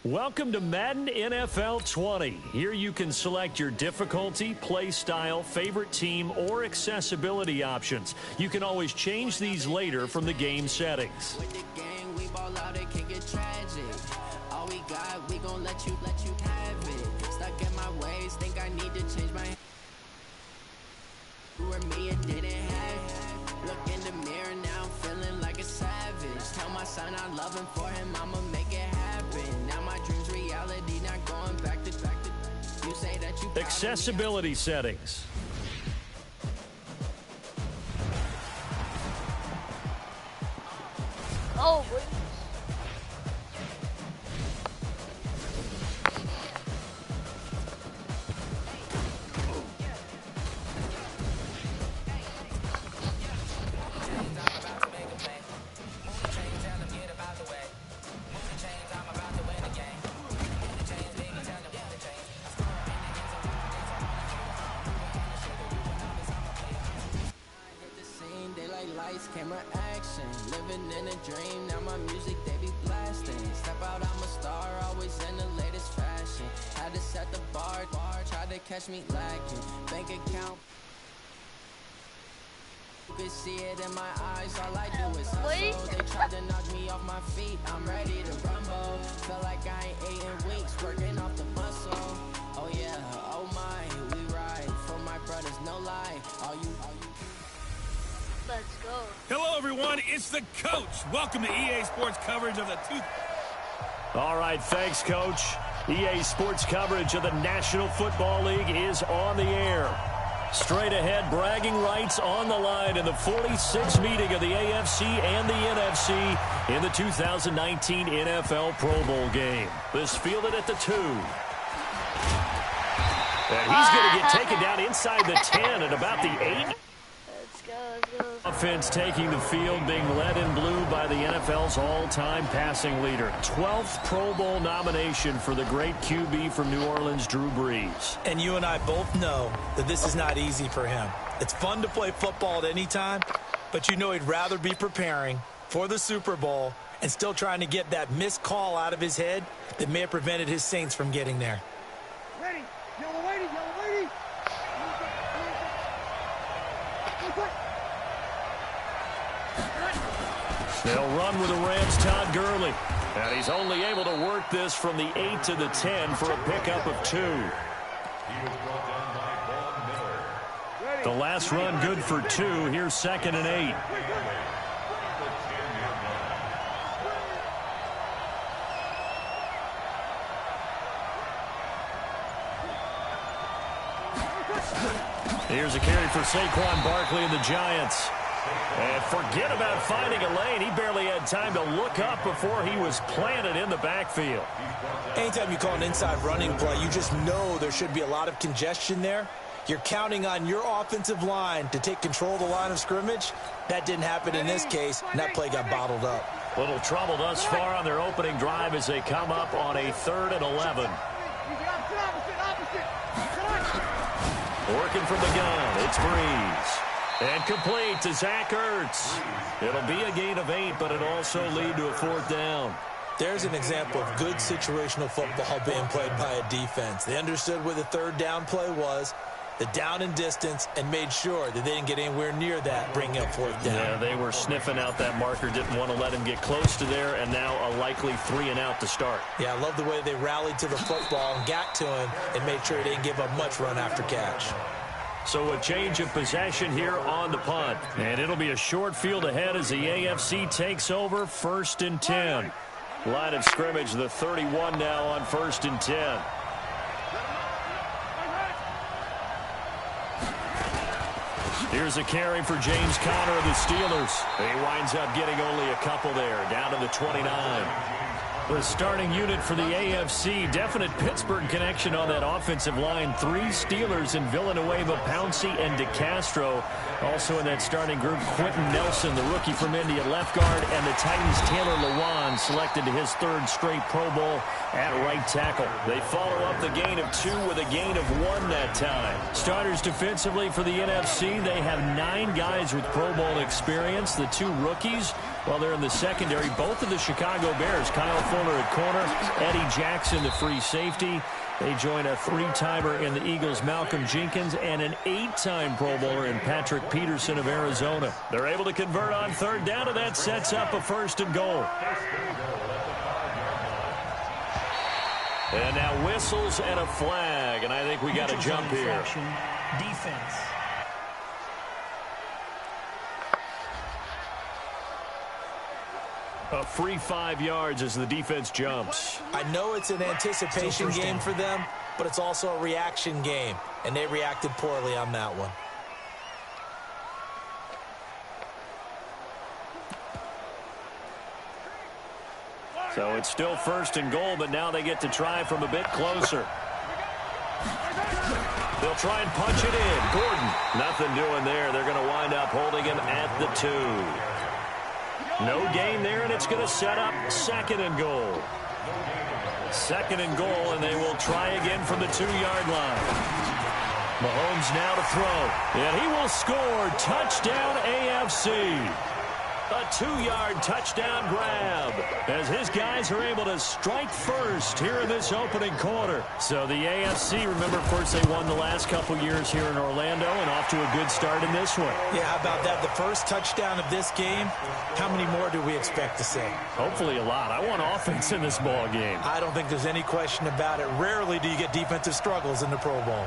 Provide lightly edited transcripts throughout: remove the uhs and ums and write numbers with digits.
Welcome to Madden NFL 20. Here you can select your difficulty, play style, favorite team, or accessibility options. You can always change these later from the game settings. With the gang, we ball out, it can get tragic. All we got, we gon' let you have it. Stuck in my ways, think I need to change my. You were me and didn't have it. Look in the mirror now, I'm feeling like a savage. Tell my son I love him, for him I'ma make it happen. Now my dreams reality, not going back to. You say that you. Accessibility settings. Oh, boy. Camera action, living in a dream. Now my music they be blasting. Step out, I'm a star, always in the latest fashion. Had to set the bar, tried to catch me lacking. Bank account, you can see it in my eyes. All I do is hustle. They tried to knock me off my feet. I'm ready to rumble. Feel like I ain't ate in weeks, working off the muscle. Oh yeah, oh my, we ride for my brothers, no lie. All you. Let's go. Hello, everyone. It's the coach. Welcome to EA Sports coverage of the All right, thanks, Coach. EA Sports coverage of the National Football League is on the air. Straight ahead, bragging rights on the line in the 46th meeting of the AFC and the NFC in the 2019 NFL Pro Bowl game. This fielded at the 2. And he's going to get taken down inside the 10 at about the 8. Offense taking the field, being led in blue by the NFL's all-time passing leader. 12th Pro Bowl nomination for the great QB from New Orleans, Drew Brees. And you and I both know that this is not easy for him. It's fun to play football at any time, but you know he'd rather be preparing for the Super Bowl and still trying to get that missed call out of his head that may have prevented his Saints from getting there. Ready, yellow lady, yellow lady. They'll run with the Rams' Todd Gurley. And he's only able to work this from the 8 to the 10 for a pickup of 2. The last run good for 2. Here's 2nd and 8. Here's a carry for Saquon Barkley and the Giants. And forget about finding a lane. He barely had time to look up before he was planted in the backfield. Anytime you call an inside running play, you just know there should be a lot of congestion there. You're counting on your offensive line to take control of the line of scrimmage. That didn't happen in this case, and that play got bottled up. Little trouble thus far on their opening drive as they come up on a 3rd and 11. Working from the gun, it's Brees. And complete to Zach Ertz. It'll be a gain of 8, but it also lead to a 4th down. There's an example of good situational football being played by a defense. They understood where the 3rd down play was, the down and distance, and made sure that they didn't get anywhere near that, bringing up 4th down. Yeah, they were sniffing out that marker, didn't want to let him get close to there, and now a likely 3 and out to start. Yeah, I love the way they rallied to the football and got to him and made sure they didn't give up much run after catch. So a change of possession here on the punt. And it'll be a short field ahead as the AFC takes over 1st and 10. Line of scrimmage, the 31 now on 1st and 10. Here's a carry for James Conner of the Steelers. He winds up getting only a couple there, down to the 29. The starting unit for the AFC, definite Pittsburgh connection on that offensive line. 3 Steelers in Villanueva, Pouncey, and DeCastro. Also in that starting group, Quentin Nelson, the rookie from Indy at left guard, and the Titans' Taylor Lewan, selected to his 3rd straight Pro Bowl at right tackle. They follow up the gain of 2 with a gain of 1 that time. Starters defensively for the NFC, they have 9 guys with Pro Bowl experience. The 2 rookies, well, they're in the secondary. Both of the Chicago Bears, Kyle Fuller at corner, Eddie Jackson, the free safety. They join a 3-timer in the Eagles, Malcolm Jenkins, and an 8-time Pro Bowler in Patrick Peterson of Arizona. They're able to convert on 3rd down, and that sets up a 1st and goal. And now whistles and a flag, and I think we got a jump here. Defense. A free 5 yards as the defense jumps. I know it's an anticipation game for them, but it's also a reaction game, and they reacted poorly on that one. So it's still 1st and goal, but now they get to try from a bit closer. They'll try and punch it in. Gordon, nothing doing there. They're going to wind up holding him at the 2. No gain there, and it's going to set up 2nd and goal. 2nd and goal, and they will try again from the 2-yard line. Mahomes now to throw, and he will score. Touchdown AFC. A 2-yard touchdown grab as his guys are able to strike first here in this opening quarter. So the AFC, remember, of course, they won the last couple years here in Orlando and off to a good start in this one. Yeah, how about that? The first touchdown of this game, how many more do we expect to see? Hopefully a lot. I want offense in this ball game. I don't think there's any question about it. Rarely do you get defensive struggles in the Pro Bowl.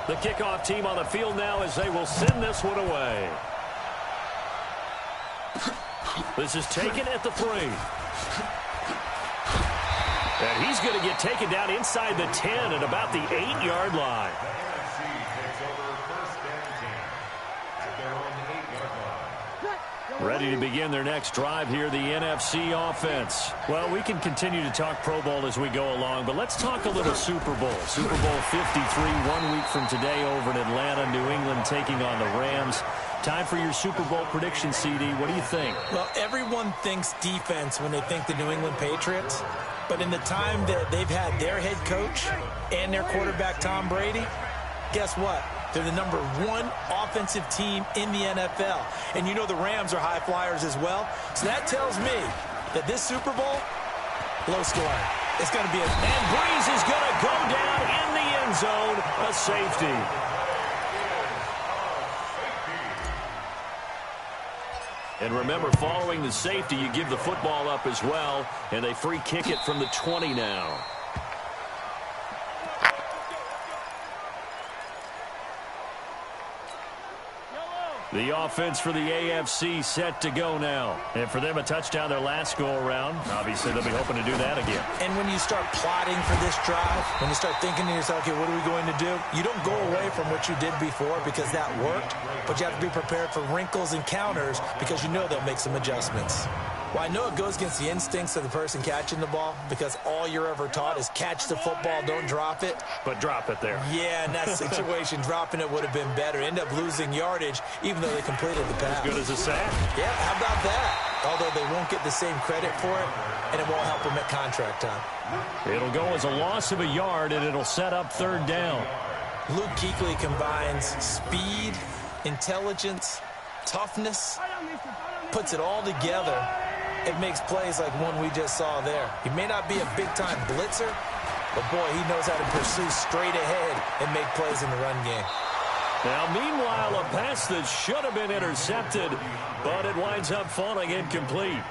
The kickoff team on the field now as they will send this one away. This is taken at the 3. And he's going to get taken down inside the 10 at about the 8-yard line. Ready to begin their next drive here, the NFC offense. Well, we can continue to talk Pro Bowl as we go along, but let's talk a little Super Bowl. Super Bowl 53, 1 week from today over in Atlanta, New England taking on the Rams. Time for your Super Bowl prediction, CD. What do you think? Well, everyone thinks defense when they think the New England Patriots, but in the time that they've had their head coach and their quarterback, Tom Brady, guess what? They're the #1 offensive team in the NFL. And you know the Rams are high flyers as well. So that tells me that this Super Bowl, low scoring. It's going to be And Breeze is going to go down in the end zone, a safety. And remember, following the safety, you give the football up as well, and they free kick it from the 20 now. The offense for the AFC set to go now. And for them, a touchdown their last go-around. Obviously, they'll be hoping to do that again. And when you start plotting for this drive, when you start thinking to yourself, okay, what are we going to do? You don't go away from what you did before because that worked, but you have to be prepared for wrinkles and counters because you know they'll make some adjustments. Well, I know it goes against the instincts of the person catching the ball because all you're ever taught is catch the football, don't drop it. But drop it there. Yeah, in that situation, dropping it would have been better. End up losing yardage even though they completed the pass. As good as a sack. Yeah, how about that? Although they won't get the same credit for it, and it won't help them at contract time. It'll go as a loss of a yard, and it'll set up 3rd down. Luke Kuechly combines speed, intelligence, toughness, puts it all together. It makes plays like one we just saw there. He may not be a big-time blitzer, but, boy, he knows how to pursue straight ahead and make plays in the run game. Now, meanwhile, a pass that should have been intercepted, but it winds up falling incomplete.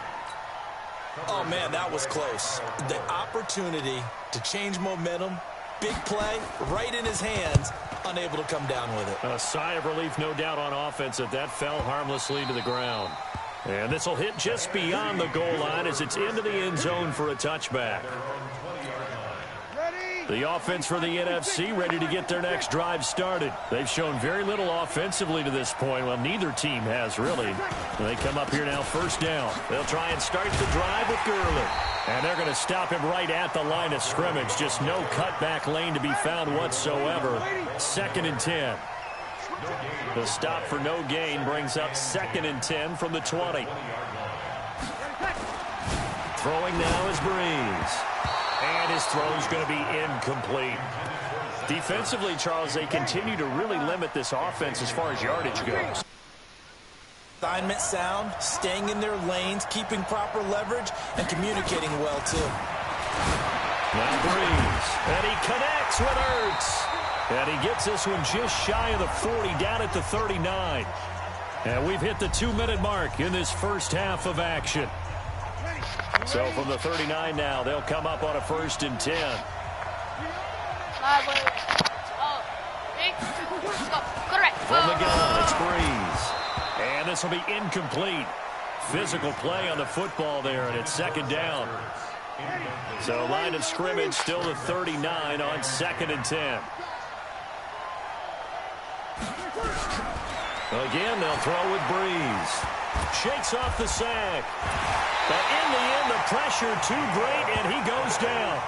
Oh, man, that was close. The opportunity to change momentum, big play, right in his hands, unable to come down with it. A sigh of relief, no doubt, on offense that fell harmlessly to the ground. And this will hit just beyond the goal line as it's into the end zone for a touchback. Ready? The offense for the NFC ready to get their next drive started. They've shown very little offensively to this point. Well, neither team has really. They come up here now, first down. They'll try and start the drive with Gurley. And they're going to stop him right at the line of scrimmage. Just no cutback lane to be found whatsoever. 2nd and 10. The stop for no gain brings up 2nd and 10 from the 20. Throwing now is Breeze. And his throw's going to be incomplete. Defensively, Charles, they continue to really limit this offense as far as yardage goes. Assignment sound, staying in their lanes, keeping proper leverage, and communicating well, too. Now Breeze. And he connects with Ertz. And he gets this one just shy of the 40, down at the 39. And we've hit the 2-minute mark in this first half of action. So from the 39 now, they'll come up on a 1st and 10. From the gun, it's Breeze. And this will be incomplete. Physical play on the football there, and it's 2nd down. So line of scrimmage still the 39 on 2nd and 10. Again, they'll throw with Breeze. Shakes off the sack. But in the end, the pressure too great, and he goes down.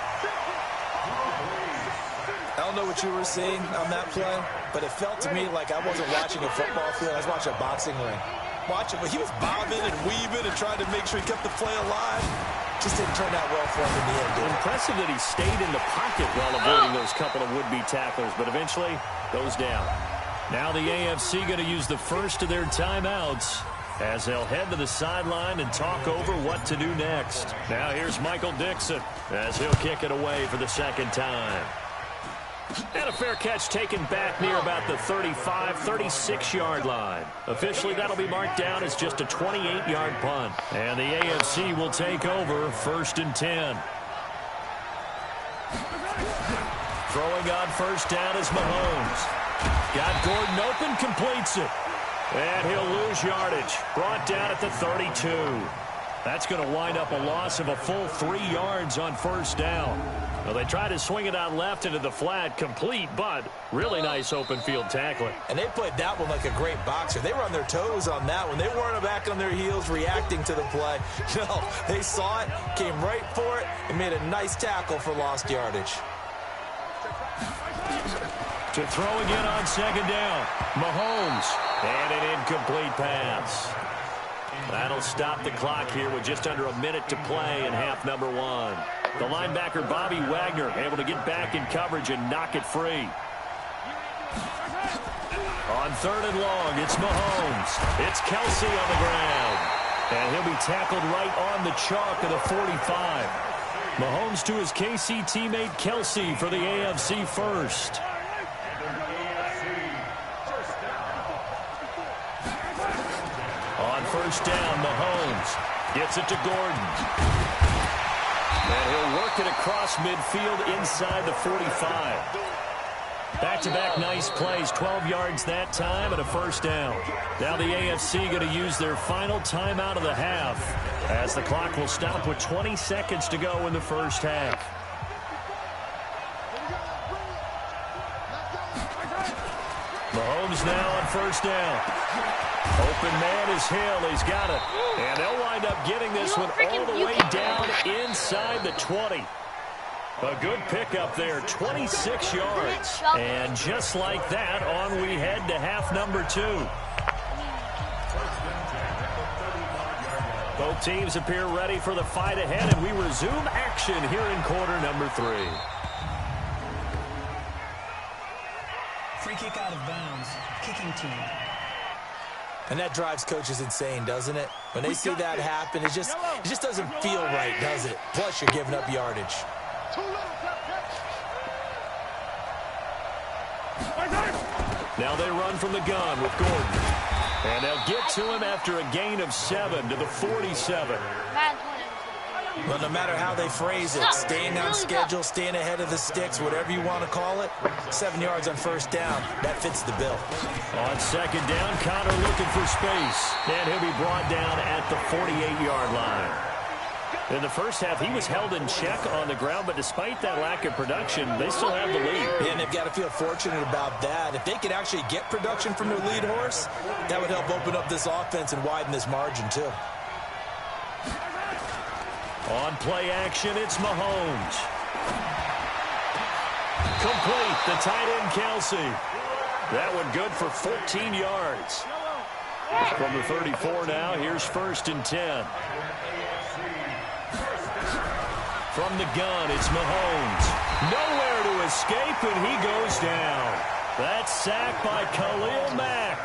I don't know what you were seeing on that play, but it felt to me like I wasn't watching a football field. I was watching a boxing ring. Watching, but he was bobbing and weaving and trying to make sure he kept the play alive. Just didn't turn out well for him in the end, did it? Impressive that he stayed in the pocket while avoiding those couple of would-be tacklers, but eventually goes down. Now the AFC going to use the first of their timeouts as they'll head to the sideline and talk over what to do next. Now here's Michael Dixon as he'll kick it away for the 2nd time. And a fair catch taken back near about the 35, 36-yard line. Officially, that'll be marked down as just a 28-yard punt. And the AFC will take over 1st and 10. Throwing on 1st down is Mahomes. Got Gordon open, completes it. And he'll lose yardage. Brought down at the 32. That's going to wind up a loss of a full 3 yards on 1st down. Well, they try to swing it out left into the flat, complete, but really nice open field tackling. And they played that one like a great boxer. They were on their toes on that one. They weren't back on their heels reacting to the play. No, they saw it, came right for it, and made a nice tackle for lost yardage. To throw again on 2nd down. Mahomes. And an incomplete pass. That'll stop the clock here with just under a minute to play in half number 1. The linebacker, Bobby Wagner, able to get back in coverage and knock it free. On 3rd and long, it's Mahomes. It's Kelsey on the ground. And he'll be tackled right on the chalk of the 45. Mahomes to his KC teammate Kelsey for the AFC first. On 1st down, Mahomes gets it to Gordon. And he'll work it across midfield inside the 45. Back-to-back nice plays, 12 yards that time and a 1st down. Now the AFC going to use their final timeout of the half as the clock will stop with 20 seconds to go in the 1st half. Mahomes now on 1st down. Open man is Hill. He's got it. And they'll wind up getting this one all the way down inside the 20. A good pickup there, 26 yards. And just like that, on we head to half number 2. Both teams appear ready for the fight ahead, and we resume action here in quarter number 3. Free kick out of bounds, kicking team. And that drives coaches insane, doesn't it? When they see that happen, it just doesn't feel right, does it? Plus, you're giving up yardage. Now they run from the gun with Gordon. And they'll get to him after a gain of 7 to the 47. Well, no matter how they phrase it, staying on schedule, staying ahead of the sticks, whatever you want to call it, 7 yards on 1st down, that fits the bill. On 2nd down, Connor looking for space. And he'll be brought down at the 48-yard line. In the first half, he was held in check on the ground, but despite that lack of production, they still have the lead. Yeah, and they've got to feel fortunate about that. If they could actually get production from their lead horse, that would help open up this offense and widen this margin, too. On play action, it's Mahomes. Complete, the tight end, Kelsey. That one good for 14 yards. From the 34 now, here's 1st and 10. From the gun, it's Mahomes. Nowhere to escape, and he goes down. That's sacked by Khalil Mack.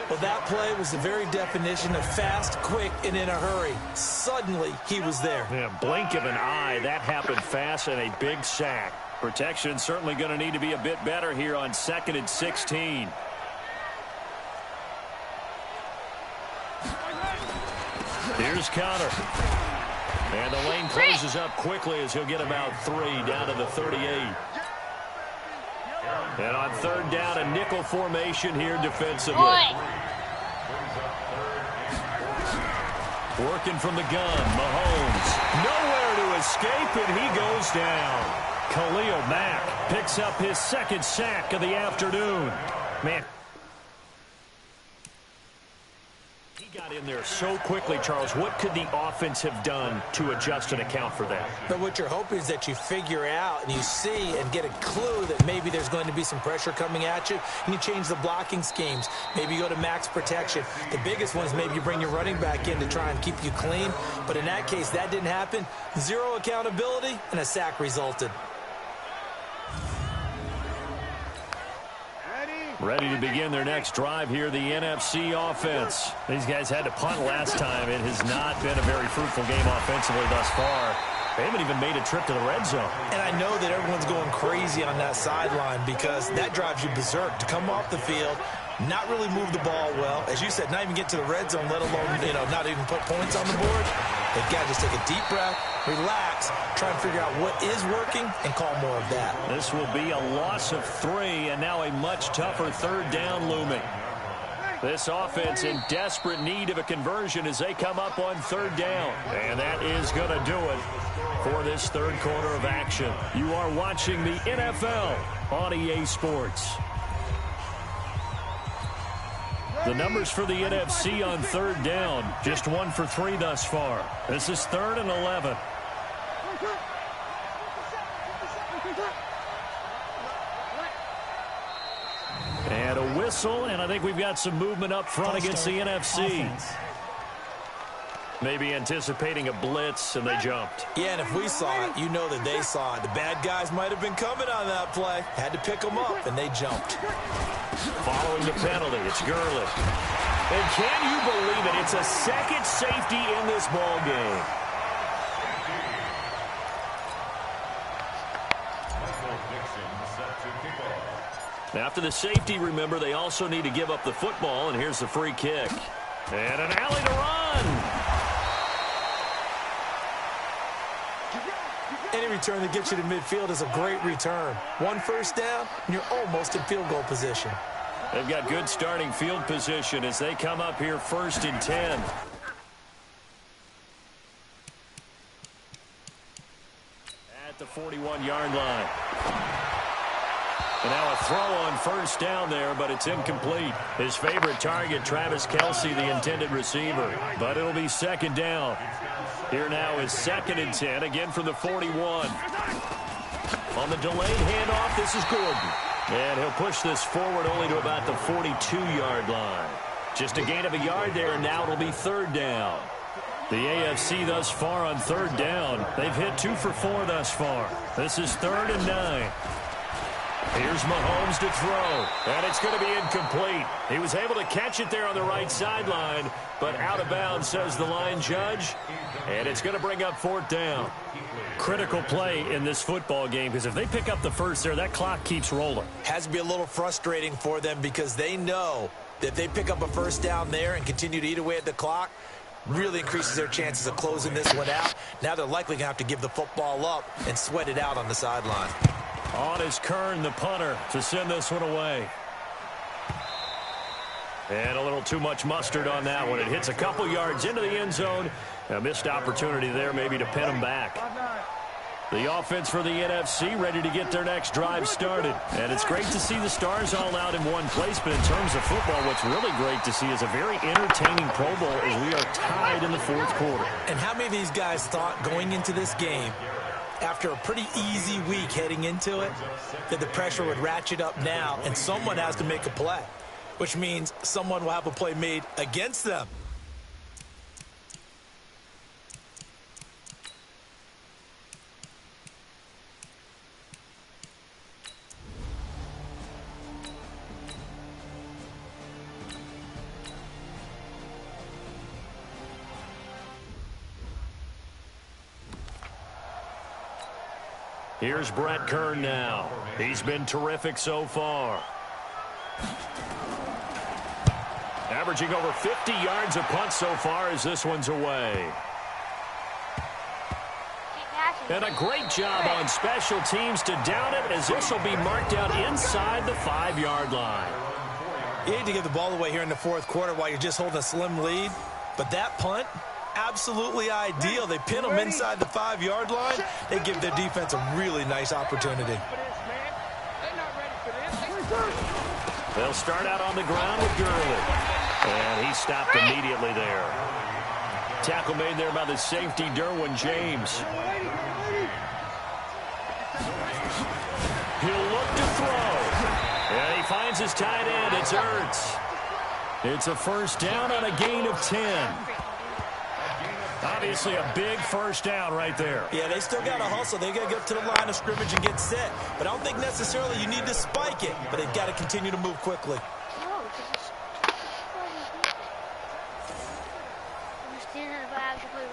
Well, that play was the very definition of fast, quick, and in a hurry. Suddenly, he was there. Yeah, blink of an eye, that happened fast, and a big sack. Protection certainly going to need to be a bit better here on 2nd and 16. Here's Connor. And the lane closes up quickly as he'll get about 3 down to the 38. And on 3rd down, a nickel formation here defensively. Working from the gun, Mahomes. Nowhere to escape, and he goes down. Khalil Mack picks up his 2nd sack of the afternoon. Man, he got in there so quickly, Charles. What could the offense have done to adjust and account for that? But what you're hoping is that you figure out and you see and get a clue that maybe there's going to be some pressure coming at you, and you change the blocking schemes. Maybe you go to max protection. The biggest one is maybe you bring your running back in to try and keep you clean. But in that case, that didn't happen. 0 accountability, and a sack resulted. Ready to begin their next drive here, the NFC offense. These guys had to punt last time. It has not been a very fruitful game offensively thus far. They haven't even made a trip to the red zone. And I know that everyone's going crazy on that sideline because that drives you berserk. To come off the field, not really move the ball well. As you said, not even get to the red zone, let alone, not even put points on the board. They've got to just take a deep breath, relax, try and figure out what is working, and call more of that. This will be a loss of 3, and now a much tougher 3rd down looming. This offense in desperate need of a conversion as they come up on 3rd down. And that is going to do it for this 3rd quarter of action. You are watching the NFL on EA Sports. The numbers for the NFC on 3rd down, just 1 for 3 thus far. This is 3rd and 11. And a whistle, and I think we've got some movement up front against the NFC. Maybe anticipating a blitz, and they jumped. Yeah, and if we saw it, you know that they saw it. The bad guys might have been coming on that play. Had to pick them up, and they jumped. Following the penalty, it's Gurley. And can you believe it? It's a 2nd safety in this ball game. After the safety, remember, they also need to give up the football, and here's the free kick. And an alley to run. Any return that gets you to midfield is a great return. 1 first down, and you're almost in field goal position. They've got good starting field position as they come up here 1st and 10. At the 41-yard line. And now a throw on 1st down there, but it's incomplete. His favorite target, Travis Kelce, the intended receiver. But it'll be 2nd down. Here now is 2nd and 10, again from the 41. On the delayed handoff, this is Gordon. And he'll push this forward only to about the 42-yard line. Just a gain of a yard there, and now it'll be 3rd down. The AFC thus far on 3rd down, they've hit 2 for 4 thus far. This is 3rd and 9. Here's Mahomes to throw, and it's going to be incomplete. He was able to catch it there on the right sideline, but out of bounds, says the line judge, and it's going to bring up 4th down. Critical play in this football game, because if they pick up the first there, that clock keeps rolling. Has to be a little frustrating for them because they know that if they pick up a 1st down there and continue to eat away at the clock, really increases their chances of closing this one out. Now they're likely going to have to give the football up and sweat it out on the sideline. On is Kern, the punter, to send this one away. And a little too much mustard on that one. It hits a couple yards into the end zone, A missed opportunity there maybe to pin them back. The offense for the NFC ready to get their next drive started. And it's great to see the stars all out in one place, but in terms of football, what's really great to see is a very entertaining Pro Bowl as we are tied in the fourth quarter. And how many of these guys thought going into this game, after a pretty easy week heading into it, that the pressure would ratchet up now and someone has to make a play, which means someone will have a play made against them. Here's Brett Kern now. He's been terrific so far. Averaging over 50 yards a punt so far as this one's away. And a great job on special teams to down it, as this will be marked out inside the 5-yard line. You hate to give the ball away here in the fourth quarter while you're just holding a slim lead, but that punt, absolutely ideal. They pin them inside the 5-yard line. They give their defense a really nice opportunity. They'll start out on the ground with Gurley. And he stopped immediately there. Tackle made there by the safety, Derwin James. He'll look to throw. And he finds his tight end. It's Ertz. It's a first down on a gain of 10. Obviously a big first down right there. Yeah, they still got to hustle. They got to get to the line of scrimmage and get set. But I don't think necessarily you need to spike it. But they've got to continue to move quickly. I'm standing by actually